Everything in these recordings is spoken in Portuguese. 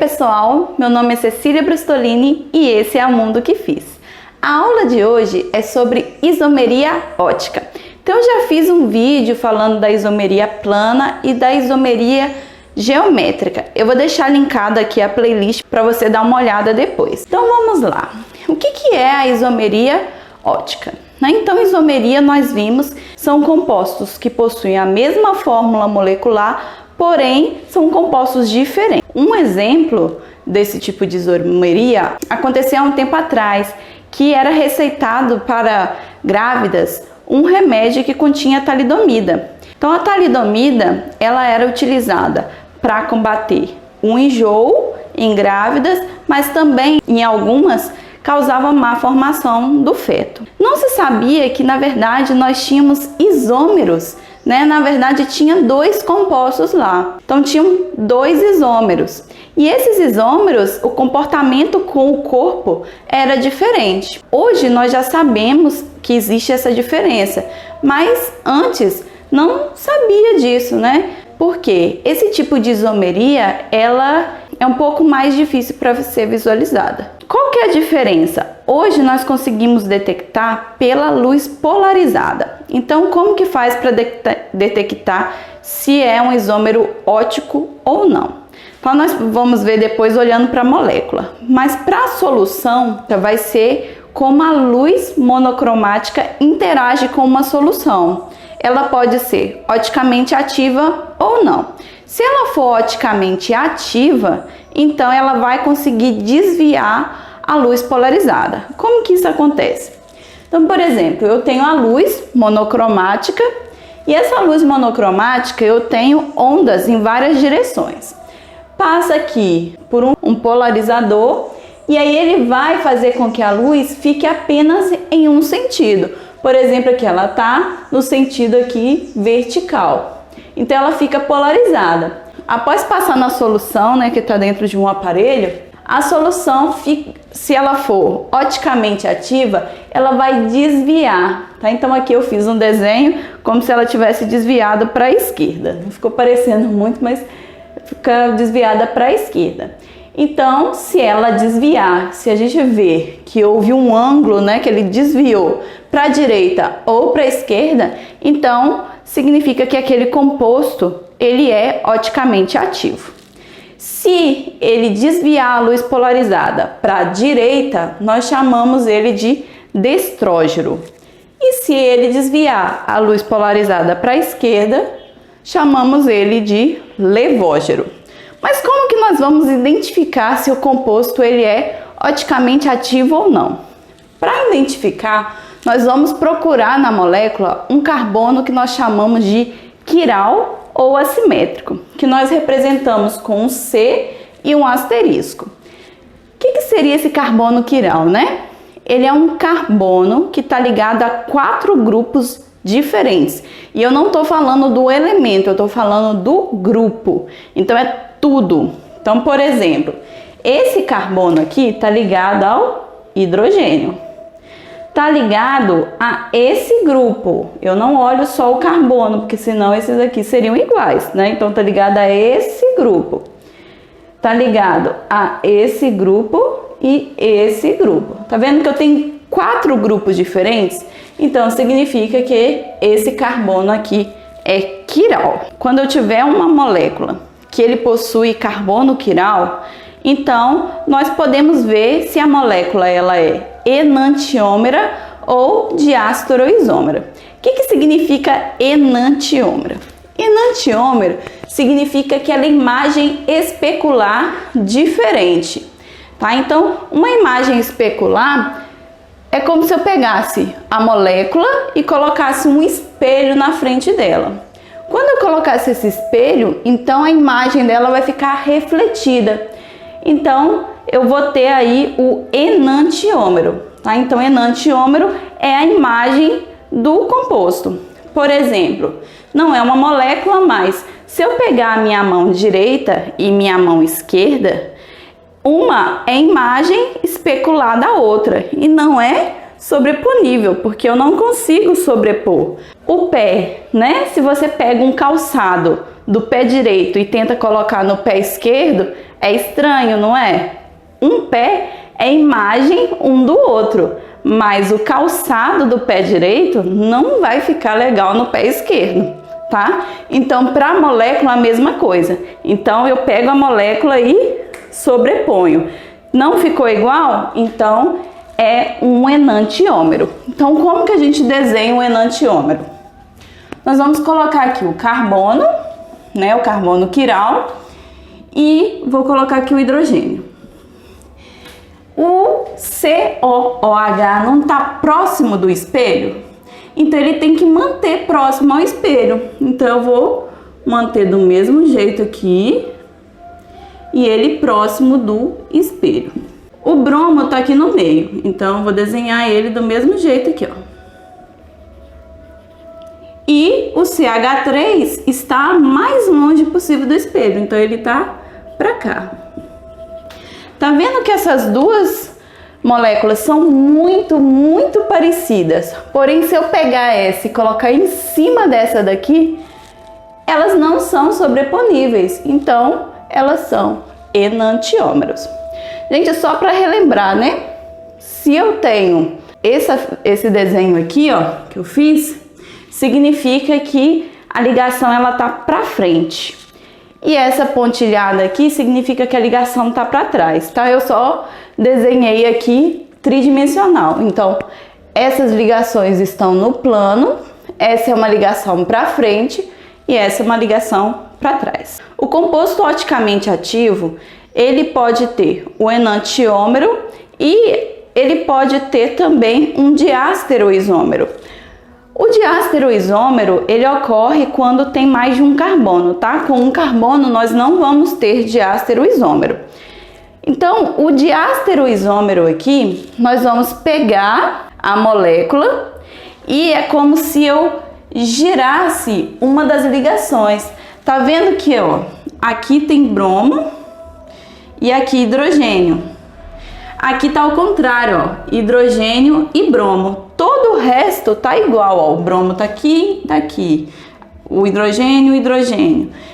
pessoal, meu nome é Cecília Brustolini e esse é o Mundo que Fiz. A aula de hoje é sobre isomeria ótica. Então eu já fiz um vídeo falando da isomeria plana e da isomeria geométrica. Eu vou deixar linkada aqui a playlist para você dar uma olhada depois. Então vamos lá. O que é a isomeria ótica? Então, isomeria, nós vimos, são compostos que possuem a mesma fórmula molecular, porém são compostos diferentes. Um exemplo desse tipo de isomeria aconteceu há um tempo atrás, que era receitado para grávidas um remédio que continha talidomida. Então, a talidomida, ela era utilizada para combater o enjoo em grávidas, mas também em algumas causava má formação do feto. Não se sabia que, na verdade, nós tínhamos isômeros, né? Na verdade, tinha dois compostos lá. Então, tinham dois isômeros. E esses isômeros, o comportamento com o corpo era diferente. Hoje, nós já sabemos que existe essa diferença, mas antes não sabia disso, né? Porque esse tipo de isomeria, ela é um pouco mais difícil para ser visualizada. Qual que é a diferença? Hoje nós conseguimos detectar pela luz polarizada. Então, como que faz para detectar se é um isômero ótico ou não? Então, nós vamos ver depois olhando para a molécula. Mas para a solução, vai ser como a luz monocromática interage com uma solução. Ela pode ser oticamente ativa ou não. Se ela for oticamente ativa, então ela vai conseguir desviar a luz polarizada. Como que isso acontece? Então, por exemplo, eu tenho a luz monocromática e essa luz monocromática eu tenho ondas em várias direções. Passa aqui por um polarizador e aí ele vai fazer com que a luz fique apenas em um sentido. Por exemplo, aqui ela está no sentido aqui vertical. Então ela fica polarizada. Após passar na solução, né, que está dentro de um aparelho, a solução, se ela for oticamente ativa, ela vai desviar, tá? Então aqui eu fiz um desenho como se ela tivesse desviado para a esquerda. Não ficou parecendo muito, mas fica desviada para a esquerda. Então, se ela desviar, se a gente ver que houve um ângulo, né, que ele desviou para a direita ou para a esquerda, então significa que aquele composto ele é oticamente ativo. Se ele desviar a luz polarizada para a direita, nós chamamos ele de destrógeno. E se ele desviar a luz polarizada para a esquerda, chamamos ele de levógeno. Mas como que nós vamos identificar se o composto ele é oticamente ativo ou não? Para identificar, nós vamos procurar na molécula um carbono que nós chamamos de quiral ou assimétrico, que nós representamos com um C e um asterisco. O que seria esse carbono quiral, né? Ele é um carbono que está ligado a 4 grupos diferentes. E eu não estou falando do elemento, eu estou falando do grupo. Então é tudo. Então, por exemplo, esse carbono aqui está ligado ao hidrogênio. Está ligado a esse grupo. Eu não olho só o carbono, porque senão esses aqui seriam iguais, né? Então, está ligado a esse grupo. Está ligado a esse grupo e esse grupo. Tá vendo que eu tenho 4 grupos diferentes? Então, significa que esse carbono aqui é quiral. Quando eu tiver uma molécula que ele possui carbono quiral, então nós podemos ver se a molécula ela é enantiômera ou diastoroisômera. O que significa enantiômera? Enantiômero significa que ela é imagem especular diferente, tá? Então, uma imagem especular é como se eu pegasse a molécula e colocasse um espelho na frente dela. Quando eu colocasse esse espelho, então a imagem dela vai ficar refletida. Então, eu vou ter aí o enantiômero, tá? Então, enantiômero é a imagem do composto. Por exemplo, não é uma molécula, mas se eu pegar a minha mão direita e minha mão esquerda, uma é imagem especular da outra e não é sobreponível, porque eu não consigo sobrepor. O pé, né? Se você pega um calçado do pé direito e tenta colocar no pé esquerdo, é estranho, não é? Um pé é imagem um do outro, mas o calçado do pé direito não vai ficar legal no pé esquerdo, tá? Então, para a molécula, a mesma coisa. Então, eu pego a molécula e sobreponho. Não ficou igual? Então, é um enantiômero. Então, como que a gente desenha um enantiômero? Nós vamos colocar aqui o carbono, né, o carbono quiral, e vou colocar aqui o hidrogênio. O COOH não está próximo do espelho, então ele tem que manter próximo ao espelho. Então eu vou manter do mesmo jeito aqui e ele próximo do espelho. O bromo está aqui no meio, então eu vou desenhar ele do mesmo jeito aqui, ó. E o CH3 está mais longe possível do espelho, então ele está para cá. Tá vendo que essas duas moléculas são muito parecidas? Porém, se eu pegar essa e colocar em cima dessa daqui, elas não são sobreponíveis, então elas são enantiômeros. Gente, só para relembrar, né? Se eu tenho esse desenho aqui, ó, que eu fiz, significa que a ligação ela tá para frente. E essa pontilhada aqui significa que a ligação tá para trás, tá? Eu só desenhei aqui tridimensional. Então, essas ligações estão no plano, essa é uma ligação para frente e essa é uma ligação para trás. O composto oticamente ativo, ele pode ter o enantiômero e ele pode ter também um diastereoisômero. O diastereoisômero, ele ocorre quando tem mais de um carbono, tá? Com um carbono nós não vamos ter diastereoisômero. Então, o diastereoisômero aqui, nós vamos pegar a molécula e é como se eu girasse uma das ligações. Tá vendo que, ó, aqui tem bromo e aqui hidrogênio. Aqui tá ao contrário, ó, hidrogênio e bromo. Todo o resto tá igual, ó, o bromo tá aqui, o hidrogênio,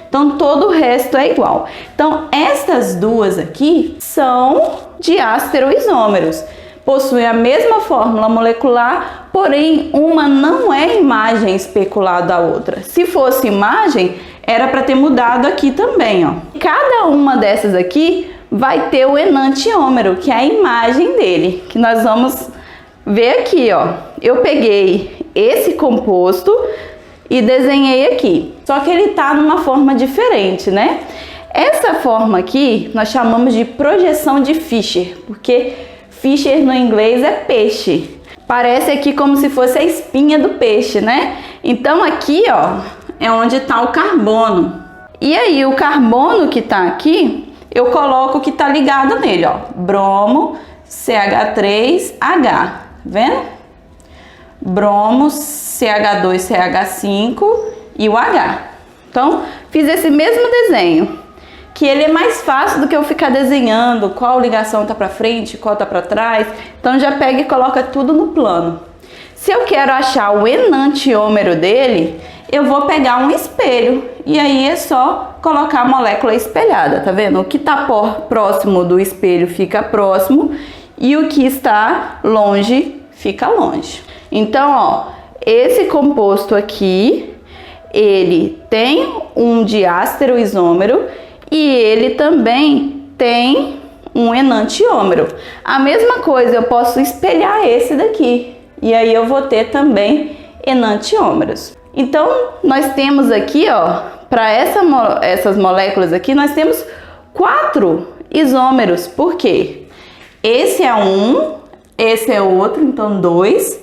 Então, todo o resto é igual. Então, estas duas aqui são diastereoisômeros. Possuem a mesma fórmula molecular, porém, uma não é imagem especular da outra. Se fosse imagem, era para ter mudado aqui também, ó. Cada uma dessas aqui vai ter o enantiômero, que é a imagem dele, que nós vamos ver aqui, ó. Eu peguei esse composto e desenhei aqui, só que ele tá numa forma diferente, né? Essa forma aqui nós chamamos de projeção de Fischer, porque Fischer no inglês é peixe. Parece aqui como se fosse a espinha do peixe, né? Então aqui, ó, é onde tá o carbono. E aí o carbono que tá aqui, eu coloco o que tá ligado nele, ó. Bromo, CH3H, vendo? Bromo, CH2, CH5 e o H. Então, fiz esse mesmo desenho, que ele é mais fácil do que eu ficar desenhando qual ligação tá para frente, qual tá para trás. Então, já pega e coloca tudo no plano. Se eu quero achar o enantiômero dele, eu vou pegar um espelho e aí é só colocar a molécula espelhada, tá vendo? O que tá próximo do espelho fica próximo e o que está longe fica longe. Então, ó, esse composto aqui, ele tem um diastereoisômero e ele também tem um enantiômero. A mesma coisa, eu posso espelhar esse daqui e aí eu vou ter também enantiômeros. Então, nós temos aqui, ó, para essas moléculas aqui, nós temos 4 isômeros. Por quê? Esse é um, esse é outro, então 2,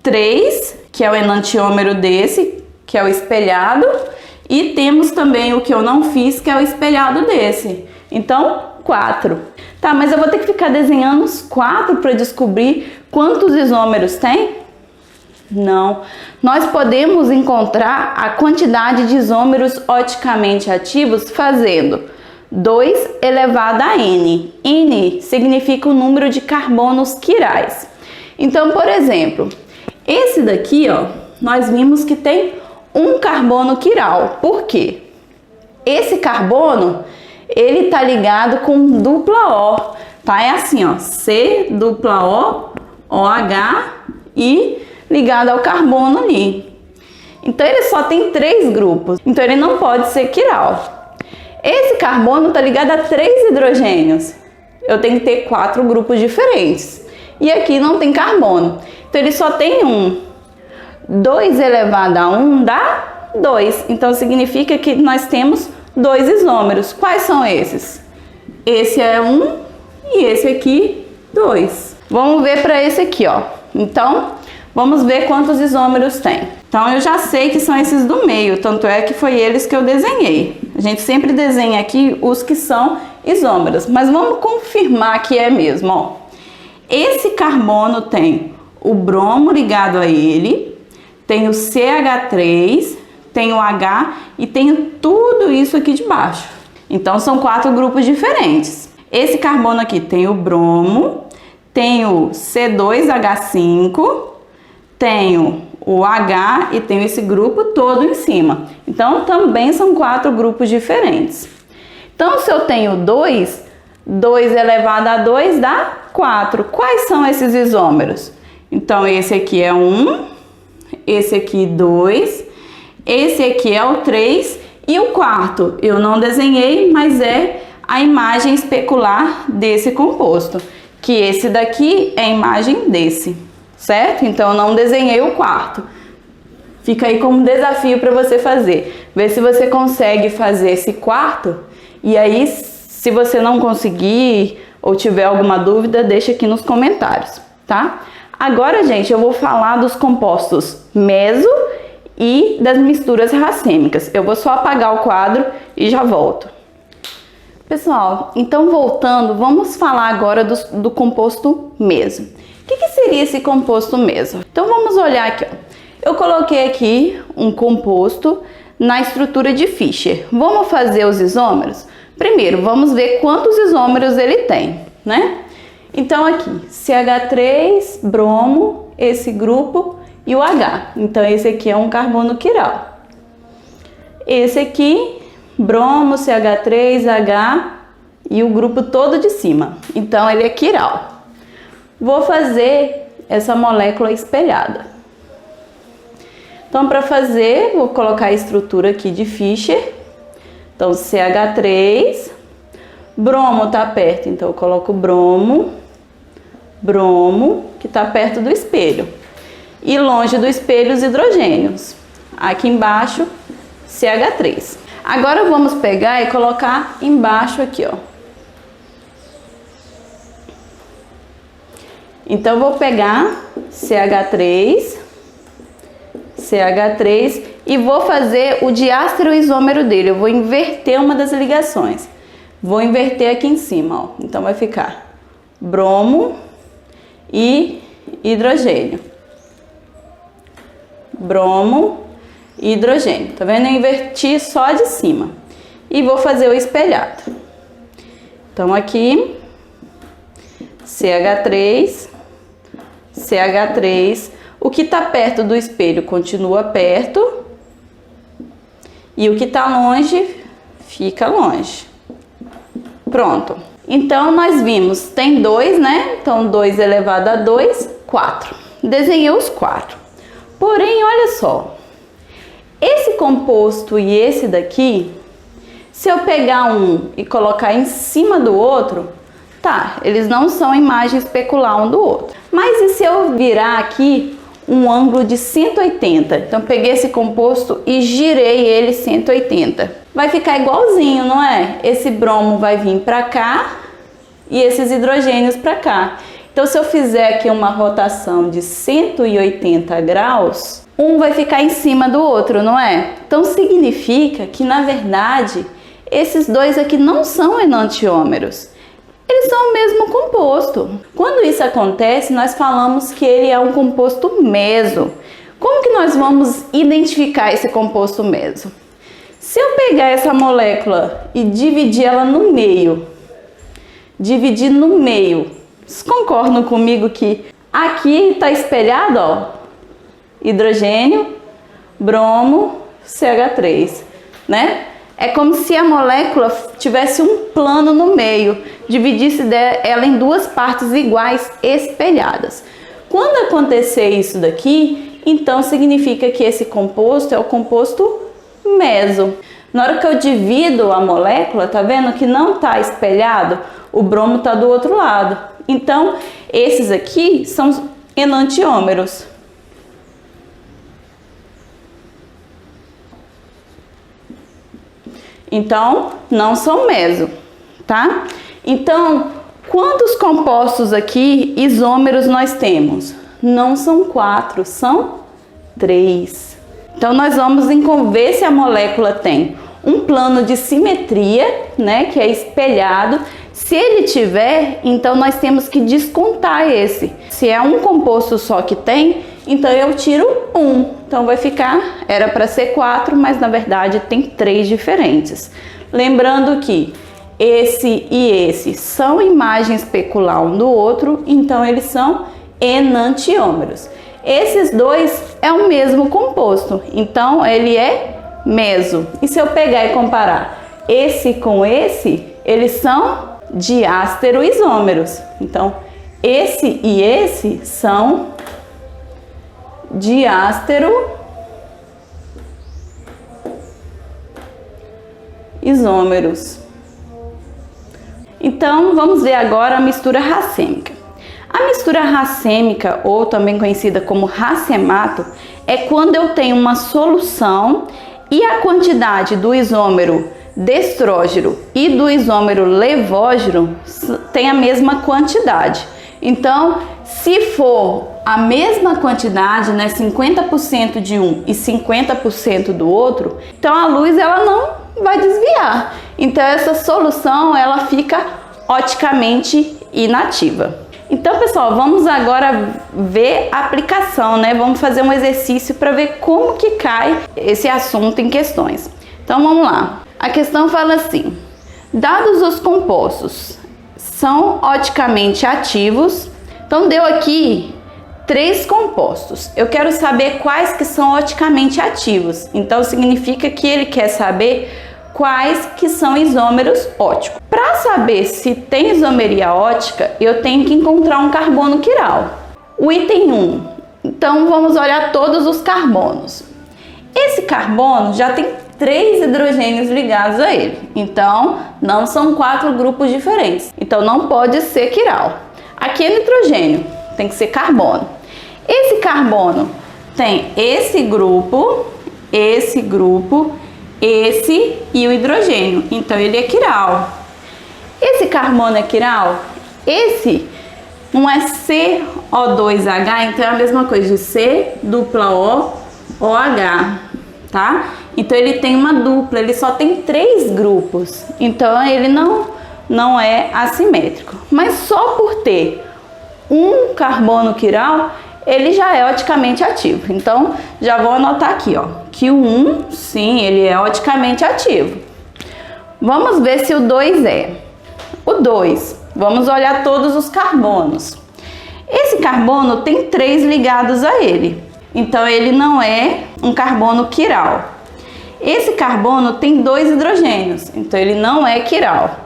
3, que é o enantiômero desse, que é o espelhado, e temos também o que eu não fiz, que é o espelhado desse. Então, 4. Tá, mas eu vou ter que ficar desenhando os 4 para descobrir quantos isômeros tem? Não. Nós podemos encontrar a quantidade de isômeros oticamente ativos fazendo 2 elevado a N. N significa o número de carbonos quirais. Então, por exemplo, esse daqui, ó, nós vimos que tem um carbono quiral. Por quê? Esse carbono, ele tá ligado com dupla O, tá? É assim, ó, C, dupla O, OH e ligado ao carbono ali. Então ele só tem 3 grupos, então ele não pode ser quiral. Esse carbono tá ligado a 3 hidrogênios. Eu tenho que ter 4 grupos diferentes. E aqui não tem carbono. Então ele só tem 1. 2 elevado a 1 dá 2. Então significa que nós temos 2 isômeros. Quais são esses? Esse é 1 e esse aqui 2. Vamos ver para esse aqui, ó. Então, vamos ver quantos isômeros tem. Então eu já sei que são esses do meio, tanto é que foi eles que eu desenhei. A gente sempre desenha aqui os que são isômeros, mas vamos confirmar que é mesmo, ó. Esse carbono tem o bromo ligado a ele, tem o CH3, tem o H e tem tudo isso aqui de baixo. Então são 4 grupos diferentes. Esse carbono aqui tem o bromo, tem o C2H5, tenho o H e tenho esse grupo todo em cima. Então, também são 4 grupos diferentes. Então, se eu tenho 2, 2 elevado a 2 dá 4. Quais são esses isômeros? Então, esse aqui é 1, esse aqui 2, esse aqui é o 3 e o quarto eu não desenhei, mas é a imagem especular desse composto, que esse daqui é a imagem desse. Certo? Então, eu não desenhei o quarto. Fica aí como desafio para você fazer. Ver se você consegue fazer esse quarto. E aí, se você não conseguir ou tiver alguma dúvida, deixa aqui nos comentários, tá? Agora, gente, eu vou falar dos compostos meso e das misturas racêmicas. Eu vou só apagar o quadro e já volto. Pessoal, então voltando, vamos falar agora do composto meso. O que seria esse composto meso? Então vamos olhar aqui, ó. Eu coloquei aqui um composto na estrutura de Fischer. Vamos fazer os isômeros? Primeiro, vamos ver quantos isômeros ele tem, né? Então aqui, CH3, bromo, esse grupo e o H. Então esse aqui é um carbono quiral. Esse aqui, bromo, CH3, H e o grupo todo de cima. Então ele é quiral. Vou fazer essa molécula espelhada. Então, para fazer, vou colocar a estrutura aqui de Fischer. Então, CH3, bromo tá perto, então eu coloco bromo, bromo, que tá perto do espelho. E longe do espelho os hidrogênios. Aqui embaixo, CH3. Agora vamos pegar e colocar embaixo aqui, ó. Então, eu vou pegar CH3 e vou fazer o diástero isômero dele. Eu vou inverter uma das ligações. Vou inverter aqui em cima, ó. Então, vai ficar bromo e hidrogênio. Bromo e hidrogênio. Tá vendo? Eu inverti só de cima. E vou fazer o espelhado. Então, aqui, CH3. O que está perto do espelho continua perto e o que está longe fica longe. Pronto. Então, nós vimos, tem 2, né? Então, 2 elevado a 2, 4. Desenhei os 4. Porém, olha só. Esse composto e esse daqui, se eu pegar um e colocar em cima do outro, tá, eles não são imagem especular um do outro. Mas e se eu virar aqui um ângulo de 180? Então, peguei esse composto e girei ele 180. Vai ficar igualzinho, não é? Esse bromo vai vir para cá e esses hidrogênios para cá. Então, se eu fizer aqui uma rotação de 180 graus, um vai ficar em cima do outro, não é? Então, significa que, na verdade, esses dois aqui não são enantiômeros. Eles são o mesmo composto. Quando isso acontece, nós falamos que ele é um composto meso. Como que nós vamos identificar esse composto meso? Se eu pegar essa molécula e dividir ela no meio, vocês concordam comigo que aqui está espelhado, ó, hidrogênio, bromo, CH3, né? É como se a molécula tivesse um plano no meio, dividisse ela em duas partes iguais, espelhadas. Quando acontecer isso daqui, então significa que esse composto é o composto meso. Na hora que eu divido a molécula, tá vendo que não tá espelhado? O bromo tá do outro lado. Então, esses aqui são enantiômeros. Então, não são meso, tá? Então, quantos compostos aqui isômeros nós temos? Não são 4, são 3. Então, nós vamos ver se a molécula tem um plano de simetria, né, que é espelhado. Se ele tiver, então nós temos que descontar esse. Se é um composto só que tem, então eu tiro 1. Então vai ficar, era para ser 4, mas na verdade tem 3 diferentes. Lembrando que esse e esse são imagem especular um do outro, então eles são enantiômeros. Esses dois é o mesmo composto, então ele é meso. E se eu pegar e comparar esse com esse, eles são diastereoisômeros. Então, esse e esse são diastereoisômeros. Então, vamos ver agora a mistura racêmica. A mistura racêmica, ou também conhecida como racemato, é quando eu tenho uma solução e a quantidade do isômero destrógeno e do isômero levógeno tem a mesma quantidade. Então, se for a mesma quantidade, né, 50% de um e 50% do outro, então a luz ela não vai desviar. Então essa solução ela fica oticamente inativa. Então, pessoal, vamos agora ver a aplicação, né? Vamos fazer um exercício para ver como que cai esse assunto em questões. Então, vamos lá. A questão fala assim: dados os compostos são oticamente ativos. Então, deu aqui 3 compostos. Eu quero saber quais que são oticamente ativos. Então, significa que ele quer saber quais que são isômeros óticos. Para saber se tem isomeria ótica, eu tenho que encontrar um carbono quiral. O item 1. Então, vamos olhar todos os carbonos. Esse carbono já tem 3 hidrogênios ligados a ele. Então, não são 4 grupos diferentes. Então, não pode ser quiral. Aqui é nitrogênio, tem que ser carbono. Esse carbono tem esse grupo, esse e o hidrogênio. Então, ele é quiral. Esse carbono é quiral? Esse não é CO2H, então é a mesma coisa de C, dupla O, OH, tá? Então, ele tem uma dupla, ele só tem 3 grupos. Então, ele não é assimétrico. Mas só por ter um carbono quiral, ele já é oticamente ativo. Então, já vou anotar aqui, ó, que o 1, sim, ele é oticamente ativo. Vamos ver se o 2 é. O 2, vamos olhar todos os carbonos. Esse carbono tem 3 ligados a ele. Então, ele não é um carbono quiral. Esse carbono tem 2 hidrogênios. Então, ele não é quiral.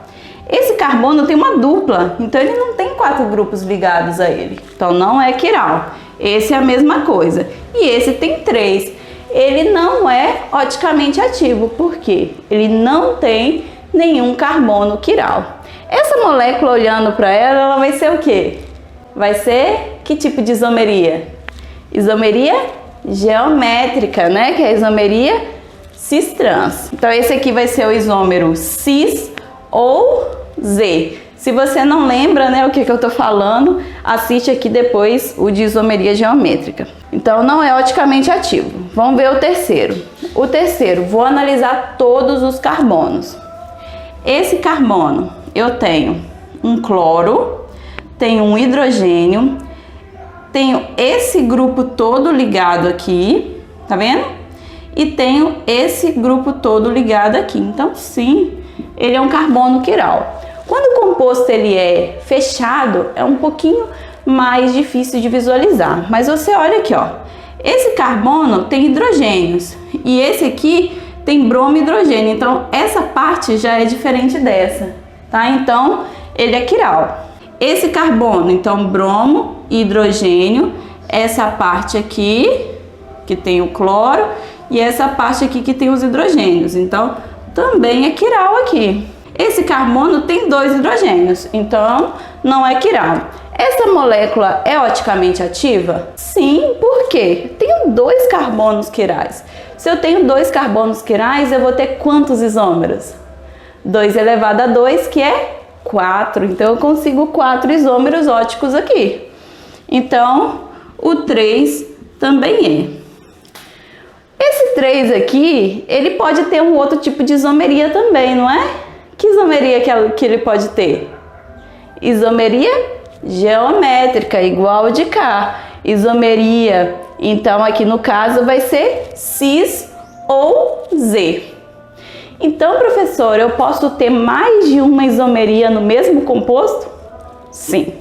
Esse carbono tem uma dupla. Então, ele não tem 4 grupos ligados a ele. Então, não é quiral. Esse é a mesma coisa. E esse tem 3. Ele não é oticamente ativo. Por quê? Ele não tem nenhum carbono quiral. Essa molécula, olhando para ela, ela vai ser o quê? Vai ser que tipo de isomeria? Isomeria geométrica, né? Que é a isomeria cis-trans. Então, esse aqui vai ser o isômero cis ou Z. Se você não lembra, né, o que eu tô falando, assiste aqui depois o de isomeria geométrica. Então, não é oticamente ativo. Vamos ver o terceiro. O terceiro, vou analisar todos os carbonos. Esse carbono, eu tenho um cloro, tenho um hidrogênio, tenho esse grupo todo ligado aqui, tá vendo? E tenho esse grupo todo ligado aqui. Então, sim, ele é um carbono quiral. Quando o composto ele é fechado, é um pouquinho mais difícil de visualizar. Mas você olha aqui, ó. Esse carbono tem hidrogênios e esse aqui tem bromo e hidrogênio. Então, essa parte já é diferente dessa, tá? Então, ele é quiral. Esse carbono, então, bromo e hidrogênio, essa parte aqui, que tem o cloro, e essa parte aqui que tem os hidrogênios. Então, também é quiral aqui. Esse carbono tem 2 hidrogênios, então não é quiral. Essa molécula é oticamente ativa? Sim, por quê? Tenho 2 carbonos quirais. Se eu tenho 2 carbonos quirais, eu vou ter quantos isômeros? 2 elevado a 2, que é 4. Então, eu consigo 4 isômeros óticos aqui. Então, o 3 também é. Esse 3 aqui, ele pode ter um outro tipo de isomeria também, não é? Que isomeria que ele pode ter? Isomeria geométrica, igual de cá. Isomeria, então aqui no caso vai ser cis ou Z. Então, professor, eu posso ter mais de uma isomeria no mesmo composto? Sim.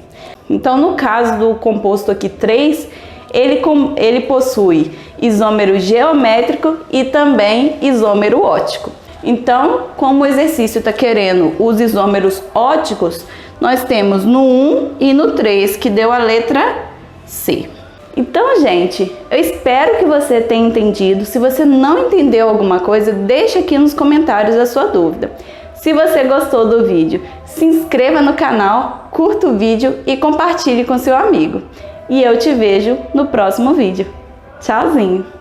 Então, no caso do composto aqui 3, ele possui isômero geométrico e também isômero óptico. Então, como o exercício está querendo os isômeros ópticos, nós temos no 1 e no 3, que deu a letra C. Então, gente, eu espero que você tenha entendido. Se você não entendeu alguma coisa, deixa aqui nos comentários a sua dúvida. Se você gostou do vídeo, se inscreva no canal, curta o vídeo e compartilhe com seu amigo. E eu te vejo no próximo vídeo. Tchauzinho!